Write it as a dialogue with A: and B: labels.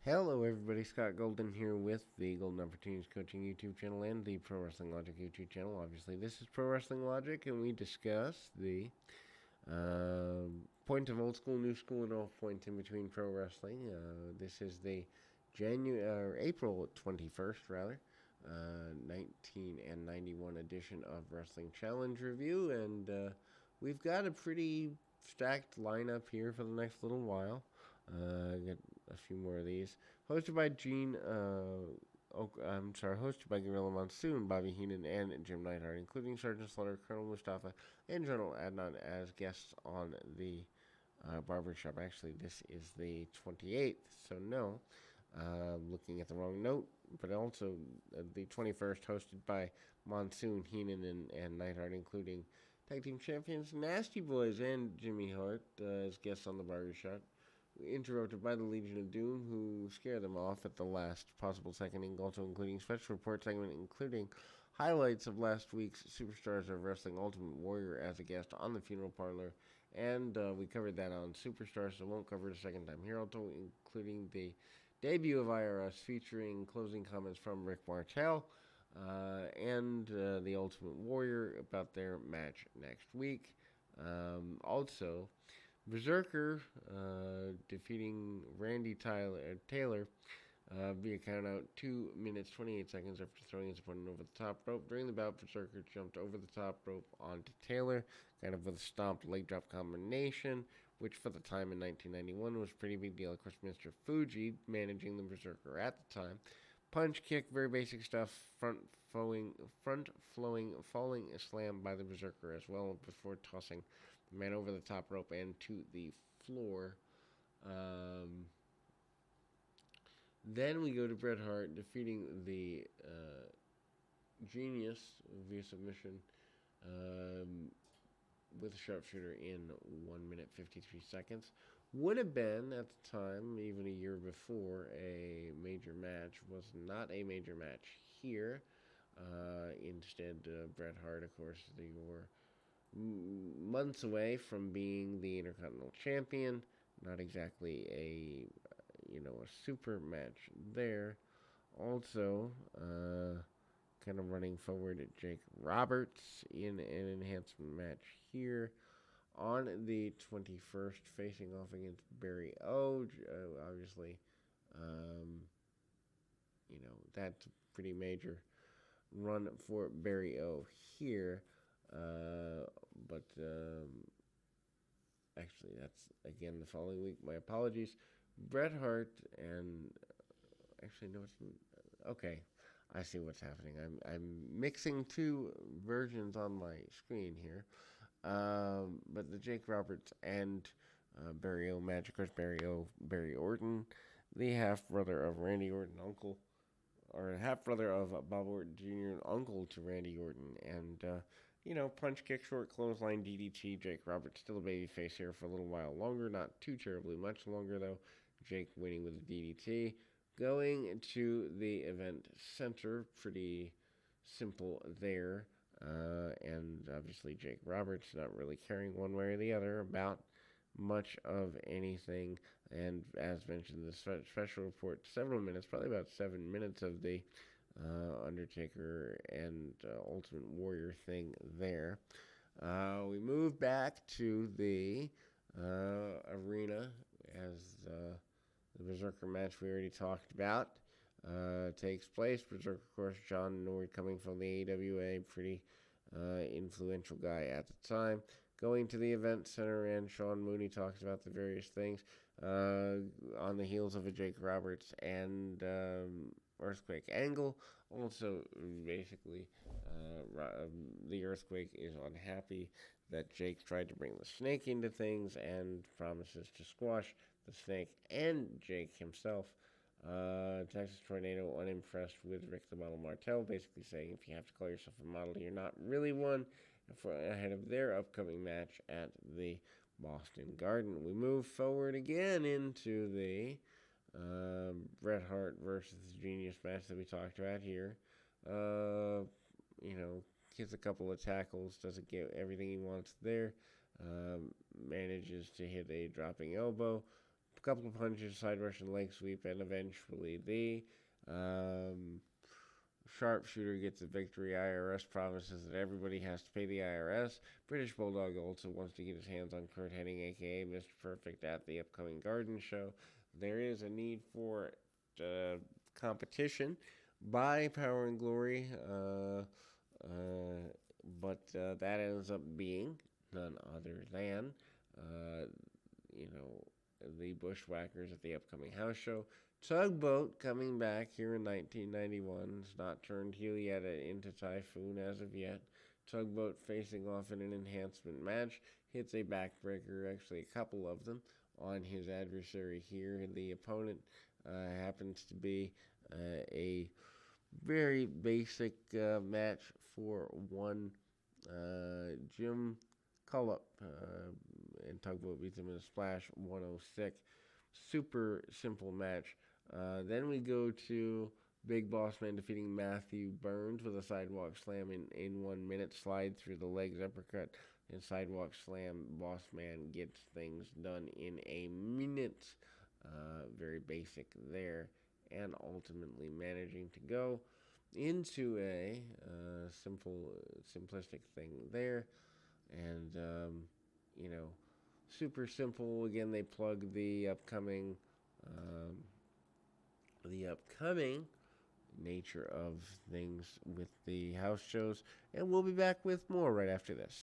A: Hello, everybody. Scott Golden here with the Golden Opportunities Coaching YouTube channel and the Pro Wrestling Logic YouTube channel. Obviously, this is Pro Wrestling Logic, and we discuss the point of old school, new school, and all points in between pro wrestling. This is the April 21st, rather, 1991 edition of Wrestling Challenge Review, and we've got a pretty stacked lineup here for the next little while. Get a few more of these. Hosted by hosted by Gorilla Monsoon, Bobby Heenan, and Jim Neidhart, including Sergeant Slaughter, Colonel Mustafa, and General Adnan as guests on the barbershop. Actually, this is the 28th, so no. Looking at the wrong note, but also the 21st, hosted by Monsoon, Heenan, and Neidhart, including tag team champions Nasty Boys and Jimmy Hart as guests on the barbershop. Interrupted by the Legion of Doom, who scare them off at the last possible second, also including special report segment, including highlights of last week's Superstars of Wrestling Ultimate Warrior as a guest on the Funeral Parlor, and we covered that on Superstars, so won't cover it a second time here. Also including the debut of IRS, featuring closing comments from Rick Martel and the Ultimate Warrior about their match next week. Also, Berserker defeating Randy Taylor via countout 2 minutes 28 seconds after throwing his opponent over the top rope. During the bout, Berserker jumped over the top rope onto Taylor, kind of with a stomped leg drop combination, which for the time in 1991 was a pretty big deal. Of course, Mr. Fuji managing the Berserker at the time. Punch, kick, very basic stuff. Front flowing, falling slam by the Berserker as well before tossing the man over the top rope and to the floor. Then we go to Bret Hart defeating the Genius via submission with a sharpshooter in 1 minute 53 seconds. Would have been, at the time, even a year before, a major match. Was not a major match here. Instead, Bret Hart, of course, they were months away from being the Intercontinental Champion. Not exactly a super match there. Also, kind of running forward at Jake Roberts in an enhancement match here on the 21st, facing off against Barry O. Obviously, that's a pretty major run for Barry O here. But actually, that's again the following week. My apologies. Bret Hart and actually no, it's okay. I see what's happening. I'm mixing two versions on my screen here. But the Jake Roberts and Barry O match, of course, Barry Orton, the half brother of Randy Orton, uncle, or half brother of Bob Orton Jr., and uncle to Randy Orton, and punch, kick, short clothesline, DDT. Jake Roberts still a babyface here for a little while longer, not too terribly much longer though. Jake winning with a DDT. Going to the event center, pretty simple there. And obviously Jake Roberts not really caring one way or the other about much of anything. And as mentioned, the special report, several minutes, probably about 7 minutes of the Undertaker and Ultimate Warrior thing there. We move back to the arena as the Berserker match we already talked about takes place. Berserker, of course, John Nord coming from the AWA, pretty influential guy at the time. Going to the event center, and Sean Mooney talks about the various things on the heels of a Jake Roberts and Earthquake angle. Also, basically, the Earthquake is unhappy that Jake tried to bring the Snake into things and promises to squash the Snake and Jake himself. Texas Tornado unimpressed with Rick the Model Martel, basically saying if you have to call yourself a model, you're not really one, ahead of their upcoming match at the Boston Garden. We move forward again into the Bret Hart versus Genius match that we talked about here. Gets a couple of tackles, doesn't get everything he wants there. Manages to hit a dropping elbow. couple of punches, side rush and leg sweep, and eventually the sharpshooter gets the victory. IRS promises that everybody has to pay the IRS. British Bulldog also wants to get his hands on Kurt Hennig, aka Mr. Perfect, at the upcoming Garden Show. There is a need for competition by Power and Glory, but that ends up being none other than, you know, the Bushwhackers at the upcoming house show. Tugboat coming back here in 1991. It's not turned heel yet into Typhoon as of yet. Tugboat facing off in an enhancement match. Hits a backbreaker, actually a couple of them, on his adversary here. The opponent happens to be a very basic match for one Jim Cullop. And Tugboat beats him in a splash 106. Super simple match. Then we go to Big Boss Man defeating Matthew Burns with a sidewalk slam in 1 minute. Slide through the legs uppercut and sidewalk slam. Boss Man gets things done in a minute. Very basic there. And ultimately managing to go into a simplistic thing there. And, you know, super simple. Again, they plug the upcoming nature of things with the house shows, and we'll be back with more right after this.